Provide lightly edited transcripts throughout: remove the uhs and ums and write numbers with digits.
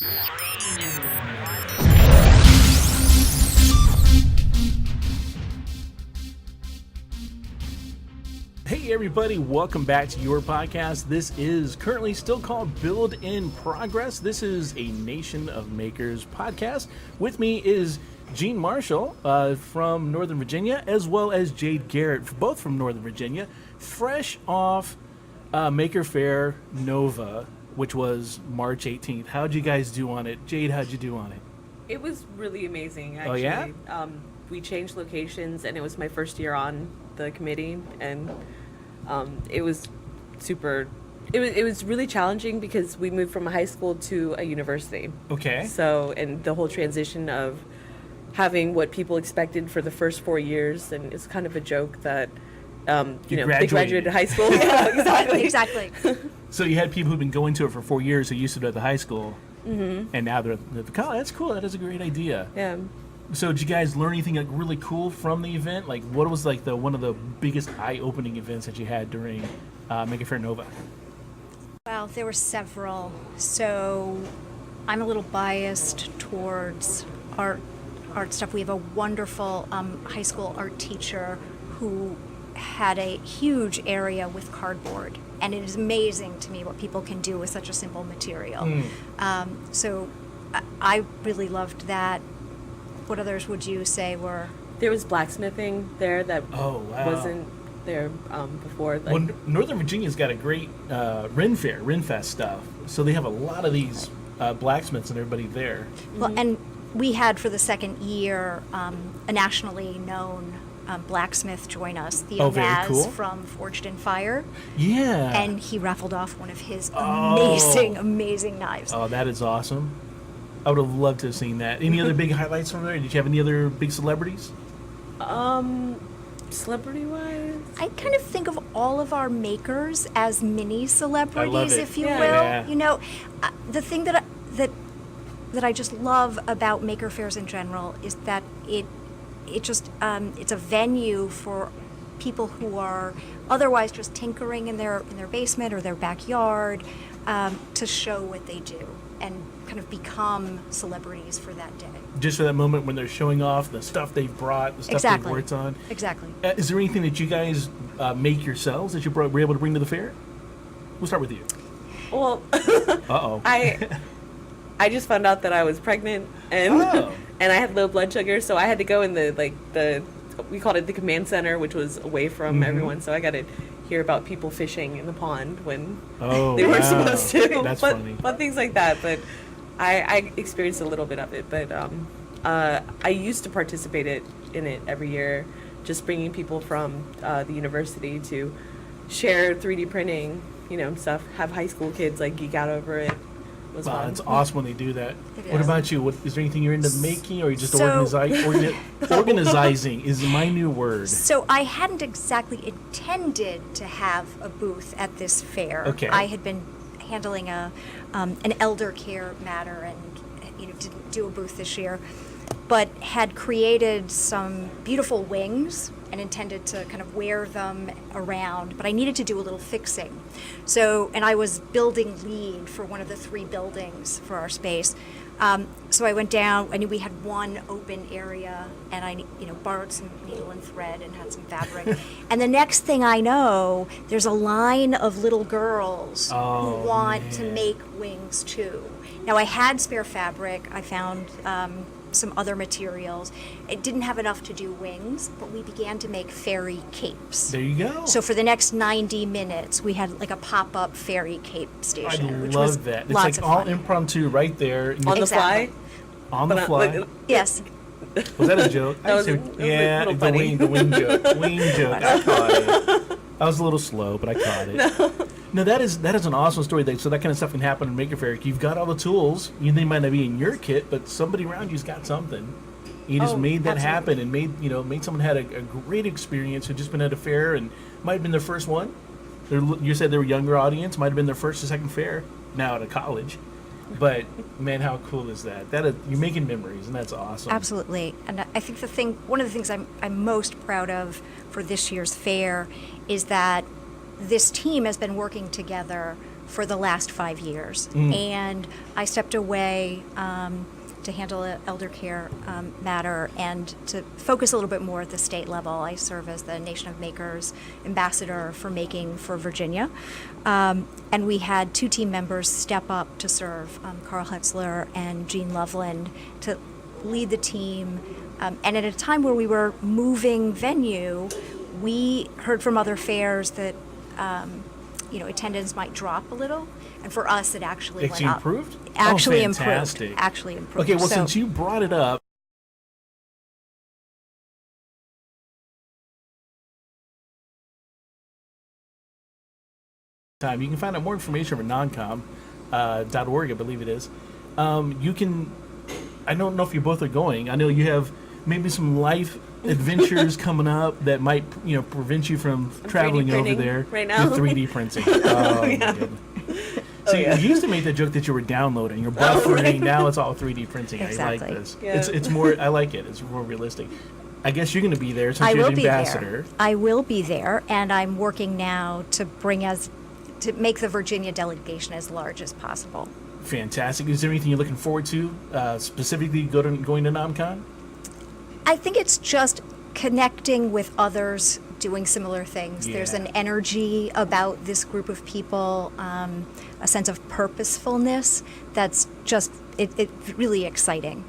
Hey everybody, welcome back to your podcast. This is currently still called Build in Progress. This is a Nation of Makers podcast. With me is Jeanne Marshall from Northern Virginia, as well as Jade Garrett, both from Northern Virginia, fresh off Maker Faire NoVa, which was March 18th. How'd you guys do on it? Jade, how'd you do on it? It was really amazing, actually. Oh, yeah? We changed locations, and it was my first year on the committee, and it was super... It was really challenging because we moved from a high school to a university. Okay. So, and the whole transition of having what people expected for the first 4 years, and it's kind of a joke that, they graduated high school. Yeah, exactly. Exactly. So you had people who've been going to it for 4 years who used to do it at the high school, and now they're at the college. That's cool. That is a great idea. Yeah. So did you guys learn anything like really cool from the event? Like what was like one of the biggest eye-opening events that you had during Maker Faire NoVa? Well, there were several. So I'm a little biased towards art stuff. We have a wonderful high school art teacher who had a huge area with cardboard. And it is amazing to me what people can do with such a simple material. So I really loved that. What others would you say were? There was blacksmithing there that wasn't there before. Like, Well, Northern Virginia's got a great Ren Fest stuff. So they have a lot of these blacksmiths and everybody there. Well, and we had for the second year a nationally known blacksmith join us, Theo very Naz cool. from Forged in Fire. Yeah. And he raffled off one of his amazing knives. Oh, that is awesome. I would have loved to have seen that. Any other big highlights from there? Did you have any other big celebrities? Celebrity-wise? I kind of think of all of our makers as mini celebrities, it. if you Yeah. will. Yeah. You know, the thing that I just love about Maker Fairs in general is that it's a venue for people who are otherwise just tinkering in their basement or their backyard to show what they do and kind of become celebrities for that day. Just for that moment when they're showing off the stuff they've brought, the stuff they've worked on. Exactly. Is there anything that you guys make yourselves that you were able to bring to the fair? We'll start with you. Well, Uh-oh. I just found out that I was pregnant and and I had low blood sugar, so I had to go in the we called it the command center, which was away from everyone. So I got to hear about people fishing in the pond when they weren't supposed to. That's funny. But things like that. But I experienced a little bit of it. But I used to participate in it every year, just bringing people from the university to share 3D printing, stuff. Have high school kids geek out over it. It was fun. It's awesome when they do that. It What is. about you? Is there anything you're into making, or are you just So- organizing is my new word. So I hadn't exactly intended to have a booth at this fair. Okay. I had been handling an elder care matter and didn't do a booth this year, but had created some beautiful wings and intended to kind of wear them around, but I needed to do a little fixing. So, and I was building lead for one of the 3 buildings for our space. So I went down, I knew we had one open area, and I borrowed some needle and thread and had some fabric. And the next thing I know, there's a line of little girls who want to make wings too. Now I had spare fabric, I found some other materials. It didn't have enough to do wings, but we began to make fairy capes. There you go. So for the next 90 minutes, we had like a pop-up fairy cape I station, which was love that. It's lots like of all fun. impromptu right there. On the Exactly. fly. On the fly. Yes. Was that a joke? That was a yeah, little the funny. wing joke. Wing joke. I caught it. I was a little slow, but I caught it. No, that is an awesome story. So that kind of stuff can happen in Maker Faire. You've got all the tools. They might not be in your kit, but somebody around you's got something. You just made that happen and made someone had a great experience who'd just been at a fair and might have been their first one. You said they were a younger audience, might have been their first or second fair, now at a college. But man, how cool is that? You're making memories, and that's awesome. Absolutely. And I think one of the things I'm most proud of for this year's fair is that this team has been working together for the last 5 years. And I stepped away to handle an elder care matter and to focus a little bit more at the state level. I serve as the Nation of Makers ambassador for Making for Virginia. And we had 2 team members step up to serve, Carl Hetzler and Jeanne Loveland, to lead the team. And at a time where we were moving venue, we heard from other fairs that attendance might drop a little, and for us, it actually went up. Improved? Actually fantastic. improved. Actually improved. Okay, well, since you brought it up, you can find out more information over NOMCON.org, I believe it is. You can. I don't know if you both are going. I know you have maybe some life adventures coming up that might, prevent you from traveling over there. Right now, the 3D printing. Oh, yeah. My goodness. See, you used to make that joke that you were downloading, you're buffering. Right. Now it's all 3D printing. Exactly. I like this. Yeah. It's more. I like it. It's more realistic. I guess you're going to be there since you're the ambassador. I will be there, and I'm working now to make the Virginia delegation as large as possible. Fantastic. Is there anything you're looking forward to, specifically going to NOMCON? I think it's just connecting with others doing similar things. Yeah. There's an energy about this group of people, a sense of purposefulness that's just, it's really exciting.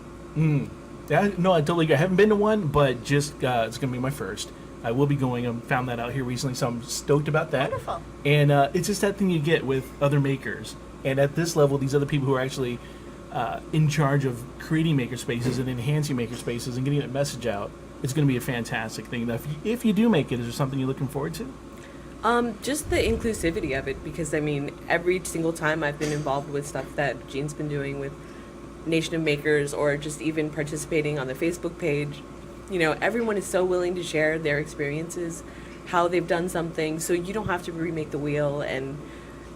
Yeah, no, I totally agree. I haven't been to one, but just it's going to be my first. I will be going. I found that out here recently, so I'm stoked about that. Wonderful. And it's just that thing you get with other makers. And at this level, these other people who are actually in charge of creating makerspaces and enhancing makerspaces and getting that message out, it's going to be a fantastic thing. Now, if you do make it, is there something you're looking forward to? Just the inclusivity of it, because every single time I've been involved with stuff that Jeanne's been doing with Nation of Makers, or just even participating on the Facebook page, everyone is so willing to share their experiences, how they've done something, so you don't have to remake the wheel. And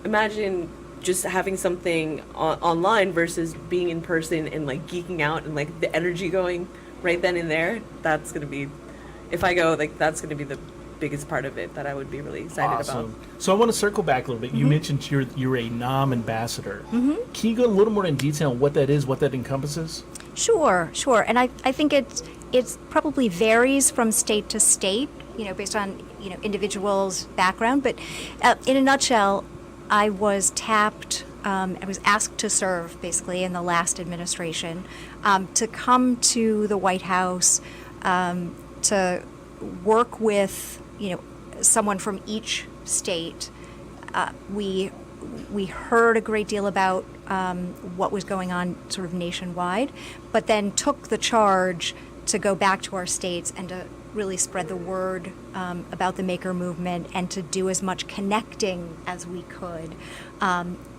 imagine just having something online versus being in person and geeking out and the energy going right then and there. That's going to be, if I go, that's going to be the biggest part of it that I would be really excited about. So I want to circle back a little bit. You mentioned you're a NOM ambassador. Can you go a little more in detail on what that is, what that encompasses? Sure. And I think it's probably varies from state to state, based on, individuals' background. But in a nutshell, I was tapped, I was asked to serve, basically, in the last administration, to come to the White House, to work with, someone from each state. We heard a great deal about what was going on sort of nationwide, but then took the charge to go back to our states and to really spread the word about the maker movement and to do as much connecting as we could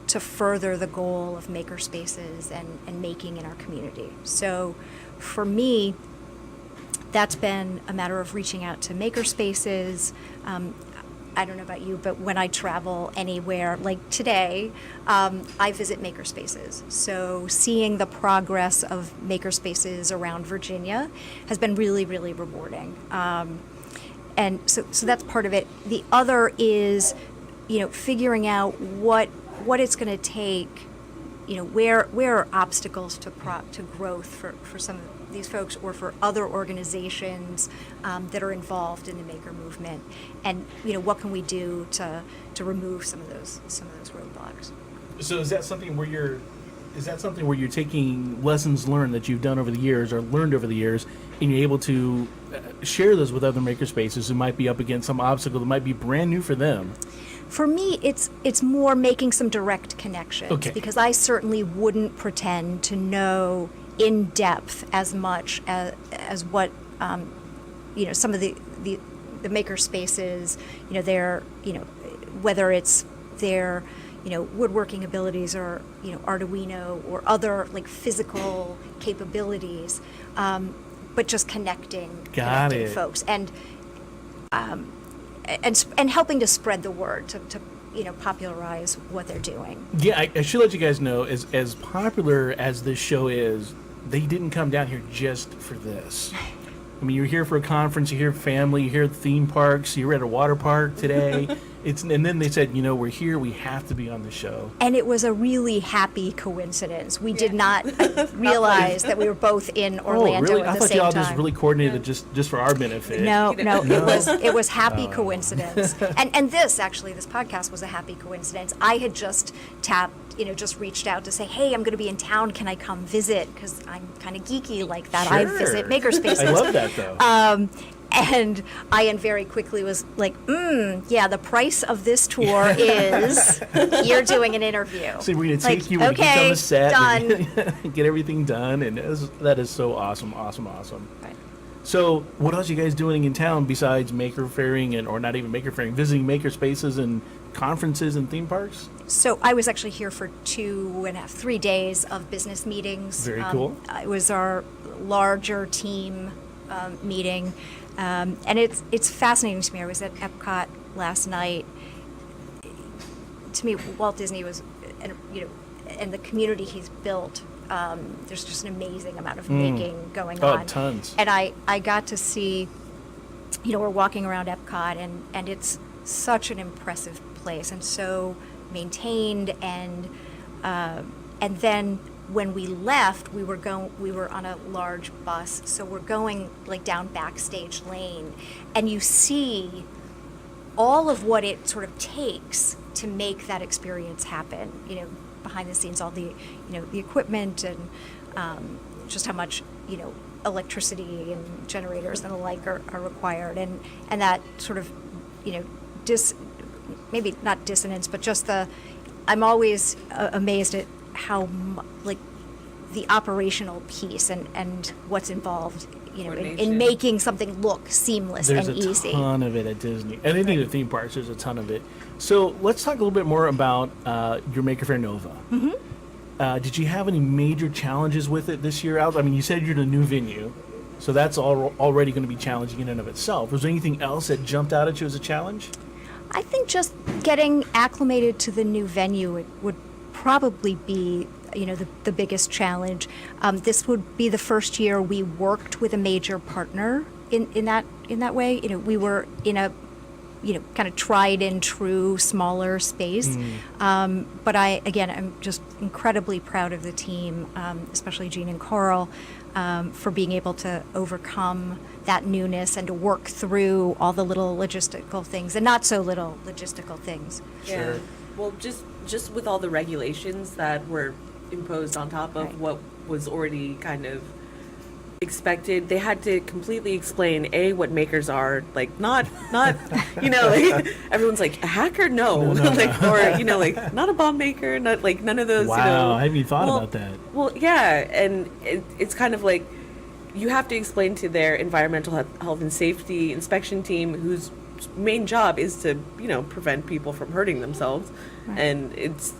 to further the goal of makerspaces and making in our community. So for me, that's been a matter of reaching out to makerspaces. I don't know about you, but when I travel anywhere, like today, I visit makerspaces. So seeing the progress of makerspaces around Virginia has been really, really rewarding. And so that's part of it. The other is, figuring out what it's going to take, where are obstacles to growth for some of these folks or for other organizations that are involved in the maker movement, and what can we do to remove some of those roadblocks. So is that something where you're taking lessons learned that you've done over the years or learned over the years, and you're able to share those with other makerspaces who might be up against some obstacle that might be brand new for them? For me, it's more making some direct connections, okay, because I certainly wouldn't pretend to know in depth as much as what some of the maker spaces, their whether it's their woodworking abilities or Arduino or other physical capabilities, but just connecting folks and helping to spread the word to popularize what they're doing. Yeah, I should let you guys know, as popular as this show is, they didn't come down here just for this. I mean, you're here for a conference, you're here for family, you're here at theme parks, you're at a water park today. And then they said, we're here. We have to be on the show. And it was a really happy coincidence. We did not realize that we were both in Orlando really? at the I thought same y'all time. just really coordinated just for our benefit. No, it was happy coincidence. And this podcast was a happy coincidence. I had just just reached out to say, hey, I'm going to be in town. Can I come visit? Because I'm kind of geeky like that. Sure. I visit Makerspaces. I love that, though. And Ian very quickly was like, the price of this tour is you're doing an interview. So we're going to take you, we're going to get you on the set, done. Get everything done, and that is so awesome. Right. So what else are you guys doing in town besides Maker Fairing, or not even Maker Fairing, visiting Makerspaces and conferences and theme parks? So I was actually here for 3 days of business meetings. Very cool. It was our larger team meeting. And it's fascinating to me. I was at Epcot last night. To me, Walt Disney was, and the community he's built. There's just an amazing amount of making going on. Oh, tons. And I got to see, we're walking around Epcot, and it's such an impressive place and so maintained. And then when we left, we were on a large bus, so we're going like down backstage lane, and you see all of what it sort of takes to make that experience happen. Behind the scenes, all the the equipment and just how much electricity and generators and the like are required, and that sort of maybe not dissonance, but just I'm always amazed at how the operational piece and what's involved in making something look seamless and easy. There's a ton of it at Disney. And any of the theme parks, there's a ton of it. So let's talk a little bit more about your Maker Faire NoVa. Mm-hmm. Did you have any major challenges with it this year out? I mean, you said you're in a new venue, so that's already going to be challenging in and of itself. Was there anything else that jumped out at you as a challenge? I think just getting acclimated to the new venue would probably be the biggest challenge. This would be the first year we worked with a major partner in that way. We were in a kind of tried and true smaller space. But I'm just incredibly proud of the team, especially Jeanne and Carl, for being able to overcome that newness and to work through all the little logistical things and not so little logistical things. Yeah. Well, just with all the regulations that were imposed on top of what was already kind of expected, they had to completely explain what makers are, like not everyone's like, a hacker, no. Or not a bomb maker, not like none of those. Wow, I haven't even thought about that. Well, yeah, and it's kind of like you have to explain to their environmental health and safety inspection team, whose main job is to prevent people from hurting themselves, and it's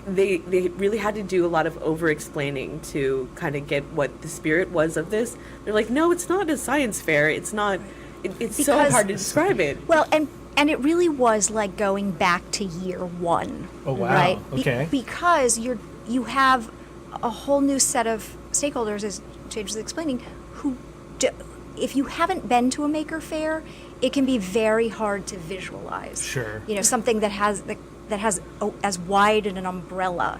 they really had to do a lot of over explaining to kind of get what the spirit was of this. They're like, no, it's not a science fair. It's not. It's so hard to describe it. Well, and it really was like going back to year one. Oh wow! Right? Okay. Because you have a whole new set of stakeholders, as Jade was explaining, who if you haven't been to a Maker Faire, it can be very hard to visualize. Sure. Something that has as wide an umbrella,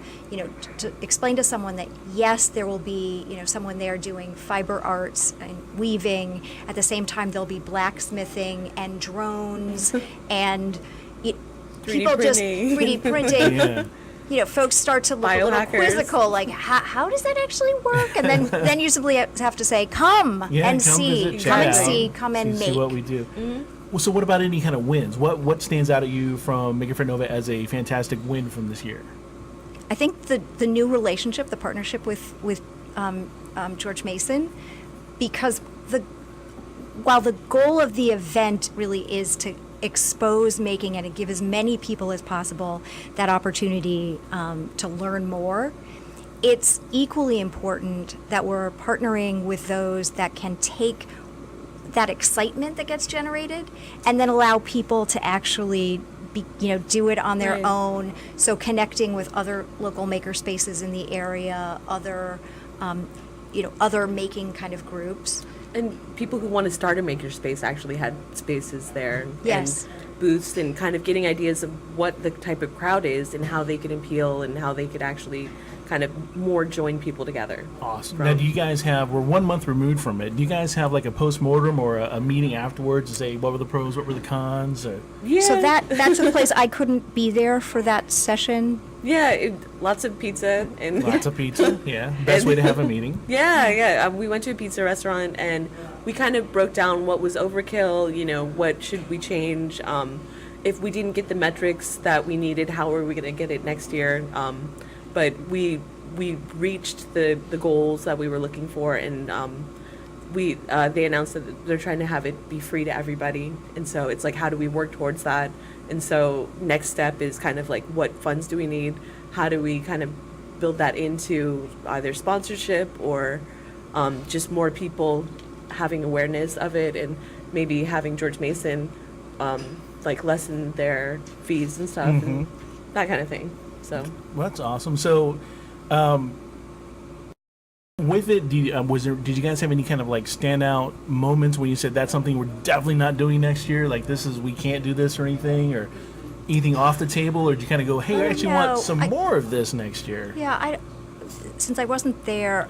to explain to someone that yes, there will be, someone there doing fiber arts and weaving. At the same time, there'll be blacksmithing and drones and people printing. just 3D printing. Yeah. Folks start to look a little quizzical, like, how does that actually work? And then you simply have to say, come and see, come and make. See what we do. Mm-hmm. Well, so what about any kind of wins? What stands out at you from Maker Faire NoVa as a fantastic win from this year? I think the new relationship, the partnership with George Mason, because while the goal of the event really is to expose making and to give as many people as possible that opportunity to learn more, it's equally important that we're partnering with those that can take that excitement that gets generated and then allow people to actually do it on their own. So connecting with other local maker spaces in the area, other other making kind of groups. And people who want to start a makerspace actually had spaces there. Yes. And booths and kind of getting ideas of what the type of crowd is and how they could appeal and how they could actually kind of more join people together. Awesome. Now, do you guys have, we're 1 month removed from it, do you guys have like a post-mortem or a meeting afterwards to say what were the pros, what were the cons? Or? Yeah. So that took place. I couldn't be there for that session. Yeah, lots of pizza and Lots of pizza, yeah. Best way to have a meeting. yeah. We went to a pizza restaurant and we kind of broke down what was overkill, you know, what should we change. If we didn't get the metrics that we needed, how are we going to get it next year? But we reached the goals that we were looking for, and they announced that they're trying to have it be free to everybody, and so it's like, how do we work towards that? And so next step is kind of like, what funds do we need? How do we kind of build that into either sponsorship or just more people having awareness of it, and maybe having George Mason like lessen their fees and stuff, and that kind of thing. So Well, that's awesome. So, with it, did you guys have any kind of like standout moments when you said that's something we're definitely not doing next year? Like we can't do this or anything, or anything off the table, or did you kind of go, hey, I actually want some more of this next year? Yeah, since I wasn't there,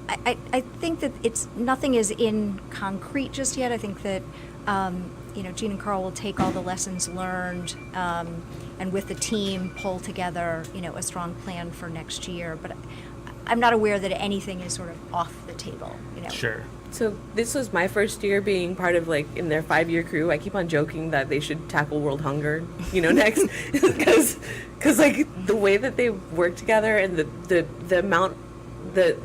I think that nothing is in concrete just yet. I think that Jeanne and Carl will take all the lessons learned and with the team pull together a strong plan for next year. But I'm not aware that anything is sort of off the table. Sure. So this was my first year being part of like in their 5-year crew. I keep on joking that they should tackle world hunger, next, because like the way that they work together and the amount, the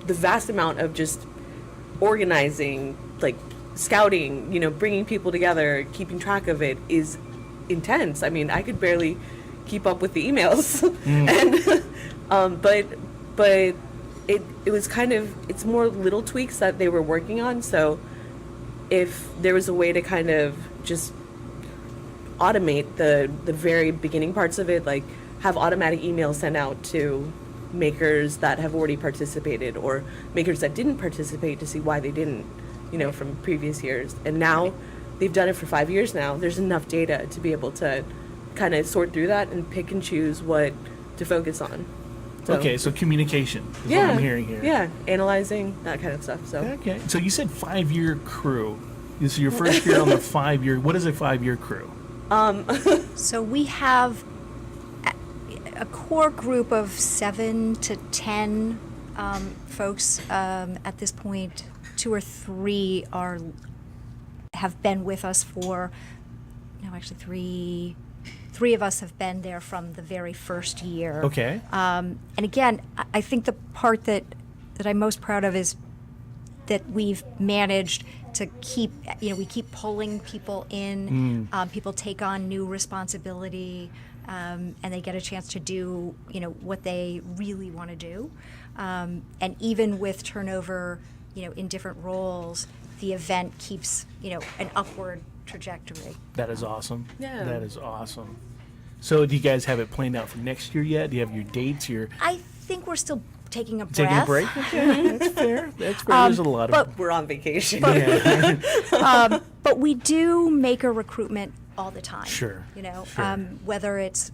vast amount of just organizing, like scouting, bringing people together, keeping track of it is intense. I mean, I could barely keep up with the emails, and but it was kind of, it's more little tweaks that they were working on. So if there was a way to kind of just automate the very beginning parts of it, like have automatic emails sent out to makers that have already participated or makers that didn't participate to see why they didn't, from previous years. And now they've done it for 5 years now. There's enough data to be able to kind of sort through that and pick and choose what to focus on. So, okay, so communication is what I'm hearing here. Yeah, analyzing, that kind of stuff. So Okay, so you said 5-year crew. This is your first year on the 5-year. What is a 5-year crew? So we have a core group of 7 to 10 folks at this point. 2 or 3 have been with us for, no, actually 3 of us have been there from the very first year. Okay. And again, I think the part that I'm most proud of is that we've managed to keep, we keep pulling people in. People take on new responsibility, and they get a chance to do, what they really want to do. And even with turnover, in different roles, the event keeps, an upward trajectory. That is awesome. Yeah. That is awesome. So do you guys have it planned out for next year yet? Do you have your dates? I think we're still taking a breath. Taking a break? Okay, that's fair. That's fair. There's a lot of... we're on vacation. But we do maker recruitment all the time. Sure. Sure. Whether it's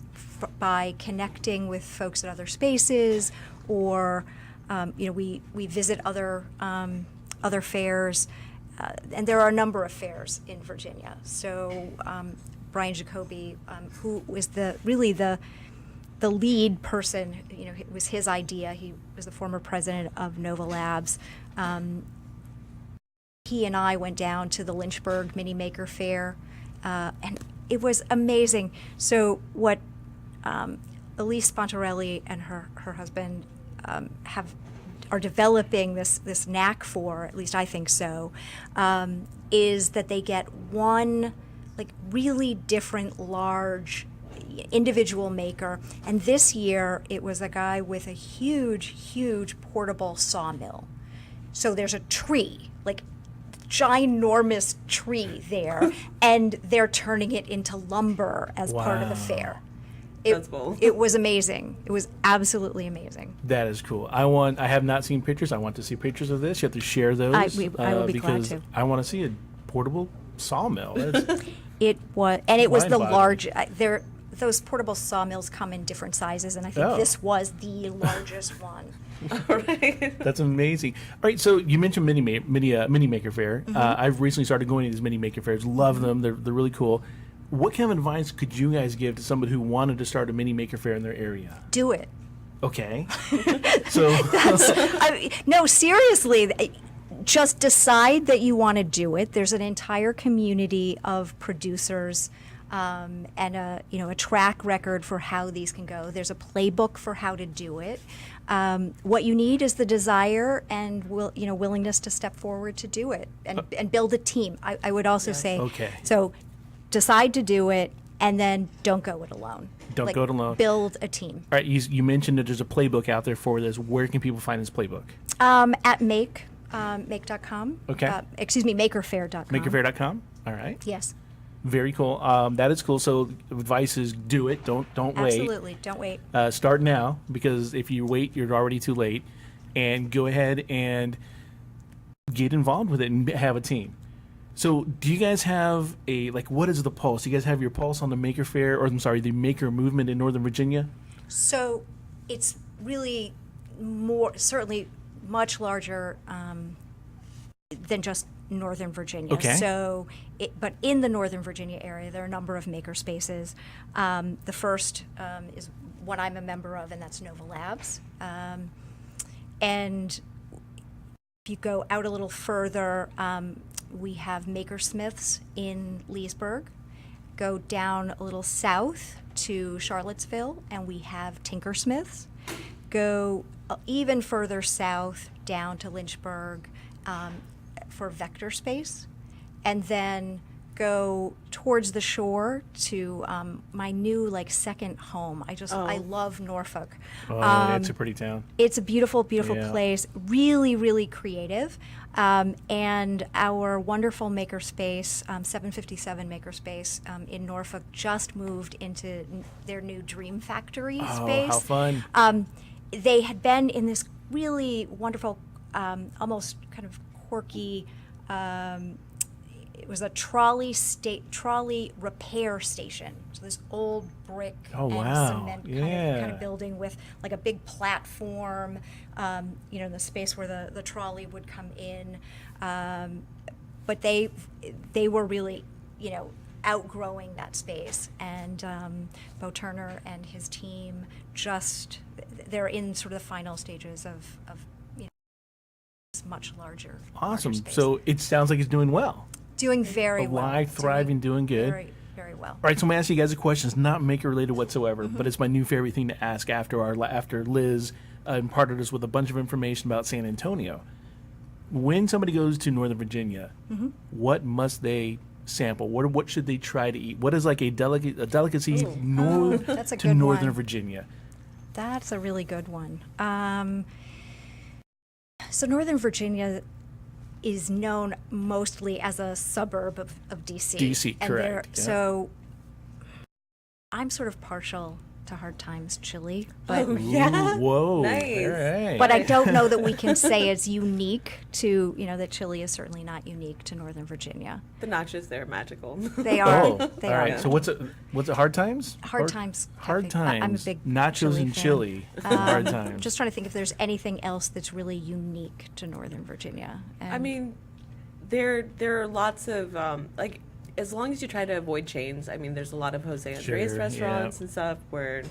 by connecting with folks at other spaces, or we visit other fairs, and there are a number of fairs in Virginia. So Brian Jacoby, who was the lead person, it was his idea. He was the former president of NOVA Labs. He and I went down to the Lynchburg Mini Maker Fair, and it was amazing. So what Elise Spontarelli and her husband are developing this knack for, at least I think so, is that they get one really different large individual maker. And this year it was a guy with a huge portable sawmill. So there's a tree, ginormous tree there, and they're turning it into lumber as part of the fair. That's cool. It was amazing. It was absolutely amazing. That is cool. I have not seen pictures. I want to see pictures of this. You have to share those. I will be glad because to. I want to see a portable sawmill. That's, It was, and it was the Mind-boggling. large. Those portable sawmills come in different sizes, and I think Oh. this was the largest one. Right. that's amazing. All right, so you mentioned mini Maker Faire. Mm-hmm. I've recently started going to these mini Maker Fairs. Love them. They're really cool. What kind of advice could you guys give to somebody who wanted to start a mini Maker Faire in their area? Do it. Okay. So No, seriously. Just decide that you want to do it. There's an entire community of producers and a track record for how these can go. There's a playbook for how to do it. What you need is the desire and willingness to step forward to do it and build a team. I would also say, Okay. so decide to do it and then don't go it alone. Don't go it alone. Build a team. all right, you mentioned that there's a playbook out there for this. Where can people find this playbook? At make.com. Okay. Makerfair.com. Makerfair.com. All right. Yes. Very cool. That is cool. So advice is do it. Don't wait. Absolutely. Don't wait. Start now, because if you wait, you're already too late. And go ahead and get involved with it and have a team. So do you guys have what is the pulse? Do you guys have your pulse on the Maker Faire, or I'm sorry, the Maker movement in Northern Virginia? So it's really certainly much larger than just Northern Virginia. Okay. So, but in the Northern Virginia area, there are a number of makerspaces. The first is one I'm a member of, and that's NOVA Labs. And if you go out a little further, we have Makersmiths in Leesburg. Go down a little south to Charlottesville, and we have Tinkersmiths. Go even further south down to Lynchburg for Vector Space, and then go towards the shore to my new second home. I love Norfolk. Oh, it's a pretty town. It's a beautiful, beautiful Yeah. place. Really, really creative. And our wonderful Makerspace, 757 Makerspace in Norfolk, just moved into their new Dream Factory space. Oh, how fun. They had been in this really wonderful, almost kind of quirky, it was a trolley repair station. So this old brick Oh, and wow. cement Yeah. kind of building with a big platform, in the space where the trolley would come in. But they were really, outgrowing that space. And Bo Turner and his team they're in sort of the final stages of this much larger. Awesome. larger space. So it sounds like it's doing well. Doing very well. Alive, thriving, doing good. Very, very well. All right, so I'm going to ask you guys a question. It's not maker related whatsoever, but it's my new favorite thing to ask after Liz imparted us with a bunch of information about San Antonio. When somebody goes to Northern Virginia, what must they sample? What should they try to eat? What is a delicacy That's a to good Northern one. Virginia? That's a really good one. So Northern Virginia is known mostly as a suburb of DC. DC, And correct, yeah. So I'm sort of partial to Hard Times chili, but Oh, yeah. Ooh, whoa. Nice. All right. but I don't know that we can say it's unique to, that chili is certainly not unique to Northern Virginia. The nachos, they're magical. They are. Oh, They all are. right. So what's it? Hard Times? Hard Times Hard Cafe. I'm a Times. big nachos chili and fan. chili. Hard I'm Times. just trying to think if there's anything else that's really unique to Northern Virginia. I mean, there are lots of as long as you try to avoid chains. I mean, there's a lot of Jose Andres Sure, restaurants yeah. and stuff where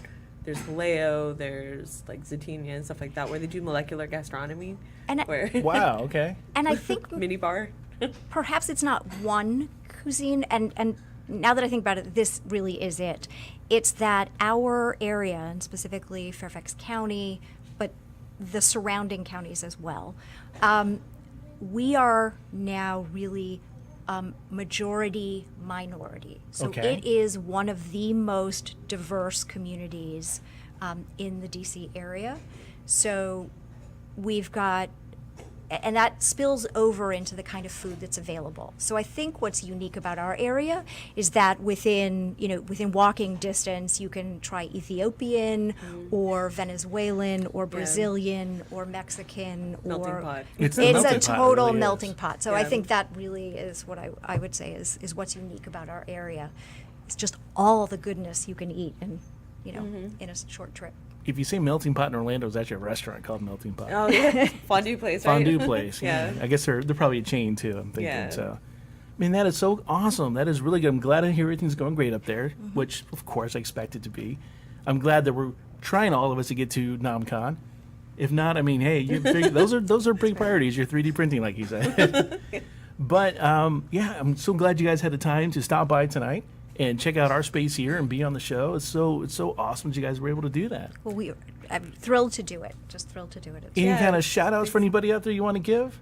there's Vallejo, there's Zetinia and stuff like that where they do molecular gastronomy. And I- where Wow. Okay. and I think mini bar. perhaps it's not one cuisine, and now that I think about it, this really is it. It's that our area, and specifically Fairfax County, but the surrounding counties as well, we are now really majority minority. So Okay. it is one of the most diverse communities in the DC area. So we've got and that spills over into the kind of food that's available. So I think what's unique about our area is that within walking distance, you can try Ethiopian or Venezuelan or Brazilian or Mexican Melting or pot. It's it's melting a pot, it total really is. melting pot. So I Yeah. think that really is what I would say is what's unique about our area. It's just all the goodness you can eat in in a short trip. If you say melting pot in Orlando, there's actually a restaurant called Melting Pot. Oh yeah, fondue place, right? Fondue place. Yeah. I guess they're probably a chain too. I'm thinking Yeah. so. I mean, that is so awesome. That is really good. I'm glad to hear everything's going great up there, which of course I expect it to be. I'm glad that we're trying all of us to get to NOMCON. If not, I mean, hey, those are big priorities. You're 3D printing, like you said. But yeah, I'm so glad you guys had the time to stop by tonight and check out our space here and be on the show. It's so awesome that you guys were able to do that. Well, I'm thrilled to do it. Just thrilled to do it. Any Yeah. kind of shout outs for anybody out there you want to give?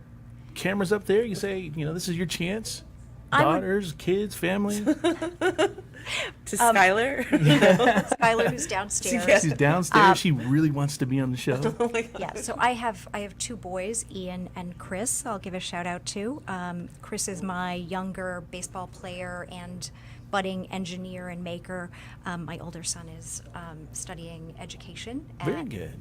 Cameras up there, you say, this is your chance. I would- Daughters, kids, family. To Skylar. Skylar, who's downstairs. Yeah. She's downstairs. She really wants to be on the show. Oh my God. Yeah, so I have 2 boys, Ian and Chris. I'll give a shout out to. Chris is my younger baseball player and budding engineer and maker. My older son is studying education Very at good.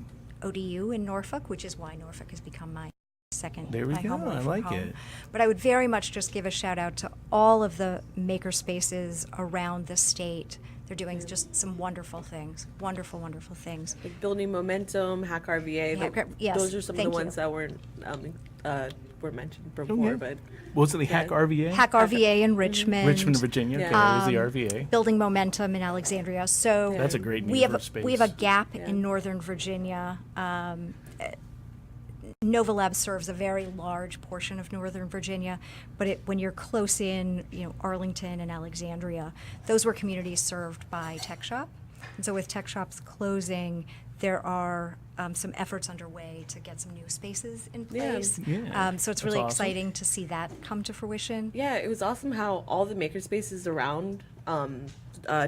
ODU in Norfolk, which is why Norfolk has become my second There we my go. home away I from like home. it. But I would very much just give a shout out to all of the maker spaces around the state. They're doing just some wonderful things, wonderful things. Like building momentum, Hack RVA. Yes, Those are some of thank the you. ones that were mentioned before, Okay. but What's it, the Hack RVA? Hack RVA in Richmond. Richmond, Virginia. Okay, Yeah. there's the RVA. Building momentum in Alexandria. So That's a great name we have for a a, space. we have a gap Yeah. in Northern Virginia. NOVA Lab serves a very large portion of Northern Virginia, but when you're close in, Arlington and Alexandria, those were communities served by TechShop. And so with TechShop's closing, there are some efforts underway to get some new spaces in Yeah. place. Yeah. So it's That's really awesome. exciting to see that come to fruition. yeah, it was awesome how all the makerspaces around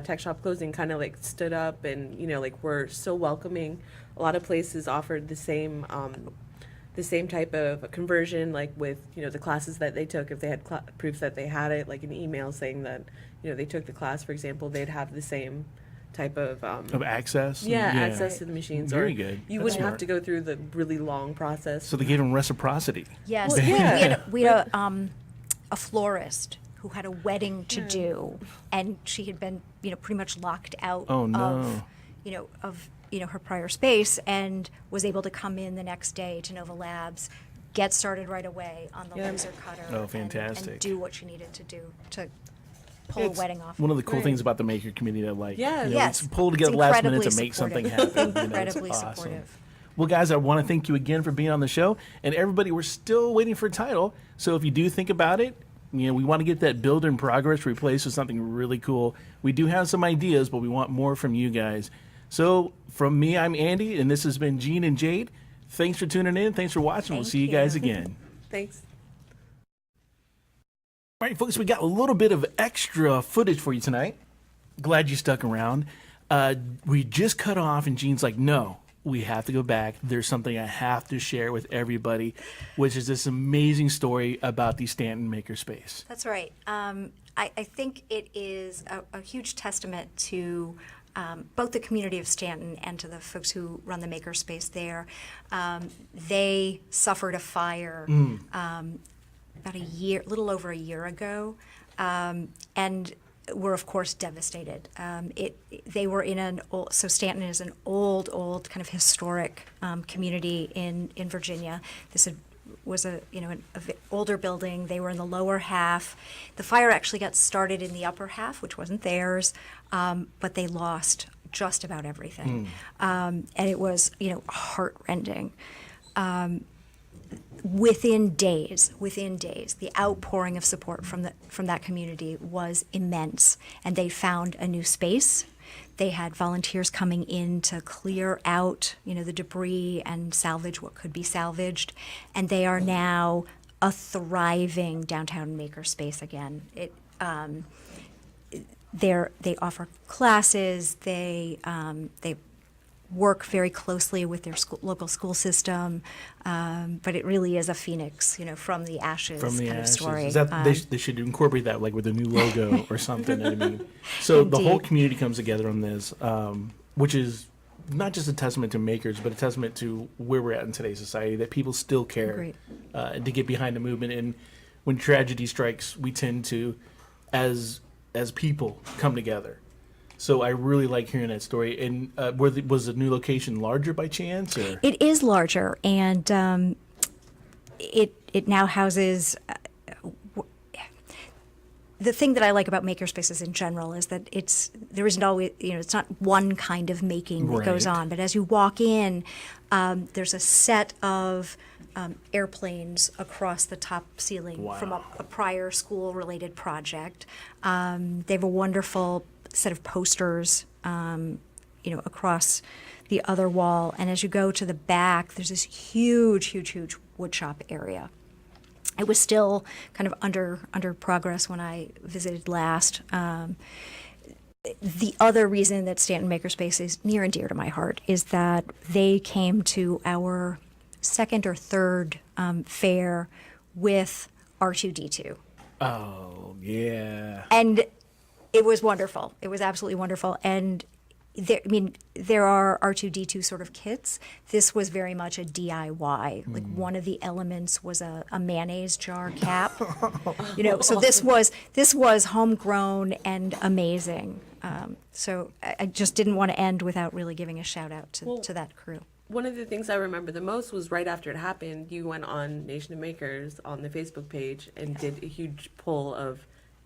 Tech Shop closing kind of like stood up and were so welcoming. A lot of places offered the same type of conversion, like with the classes that they took. If they had proof that they had it, like an email saying that they took the class, for example, they'd have the same type of Of access? access to the machines. Very or good. You That's wouldn't smart. have to go through the really long process. So they gave them reciprocity. Yes, Well, yeah. we had a florist who had a wedding to do, and she had been, pretty much locked out Oh, no. of her prior space, and was able to come in the next day to Nova Labs, get started right away on the Yeah. laser cutter, Oh, and fantastic. do what she needed to do to pull It's a wedding off. One of the cool Right. things about the maker community that Yeah. Yes. it's pull It's together last minute to incredibly make something supportive. happen. It's Incredibly awesome. supportive. Well, guys, I want to thank you again for being on the show. And everybody, we're still waiting for a title. So if you do think about it, we want to get that build in progress replaced with something really cool. We do have some ideas, but we want more from you guys. So from me, I'm Andy, and this has been Jeanne and Jade. Thanks for tuning in. Thanks for watching. We'll Thank see you guys you. again. Thanks. All right, folks, we got a little bit of extra footage for you tonight. Glad you stuck around. We just cut off, and Jean's like, no, we have to go back. There's something I have to share with everybody, which is this amazing story about the Stanton Makerspace. That's right. I think it is a huge testament to both the community of Stanton and to the folks who run the makerspace there. They suffered a fire about a little over a year ago, and were of course devastated. They were in so Stanton is an old kind of historic community in Virginia. This was an older building. They were in the lower half. The fire actually got started in the upper half, which wasn't theirs, but they lost just about everything, and it was heartrending. Within days, the outpouring of support from that community was immense, and they found a new space. They had volunteers coming in to clear out, the debris and salvage what could be salvaged, and they are now a thriving downtown makerspace again. They offer classes. They work very closely with their local school system, but it really is a phoenix, from the ashes From the kind ashes. of story. Is that, they should incorporate that like with a new logo or something. I mean, so the whole Indeed. community comes together on this, which is not just a testament to makers, but a testament to where we're at in today's society, that people still care Agreed. To get behind the movement. And when tragedy strikes, we tend to, as people, come together. So I really like hearing that story. And was the new location larger by chance? Or? It is larger, and it now houses. The thing that I like about makerspaces in general is that there isn't always, it's not one kind of making that goes Right. on. But as you walk in, there's a set of airplanes across the top ceiling from a prior school-related project. They have a wonderful set of posters, across the other wall. And as you go to the back, there's this huge woodshop area. It was still kind of under progress when I visited last. The other reason that Stanton Makerspace is near and dear to my heart is that they came to our second or third fair with R2D2. Oh, yeah. And it was wonderful. It was absolutely wonderful. And there are R2D2 sort of kits. This was very much a DIY. Like one of the elements was a mayonnaise jar cap. So this was homegrown and amazing. So I just didn't want to end without really giving a shout out to that crew. One of the things I remember the most was right after it happened, you went on Nation of Makers on the Facebook page and did a huge poll of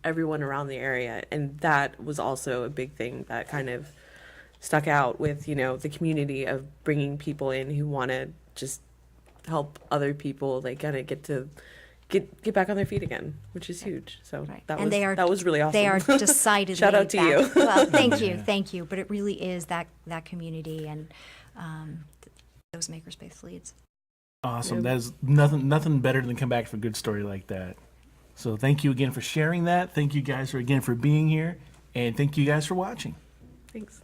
everyone around the area. And that was also a big thing that kind of stuck out with, the community of bringing people in who want to just help other people, like kind of get back on their feet again, which is huge. So Right. that And was really awesome. They are decidedly Shout out to back. you. Well, thank you. But it really is that community and those Makerspace leads. Awesome. Yeah. That is nothing better than come back for a good story like that. So thank you again for sharing that. Thank you guys again for being here. And thank you guys for watching. Thanks.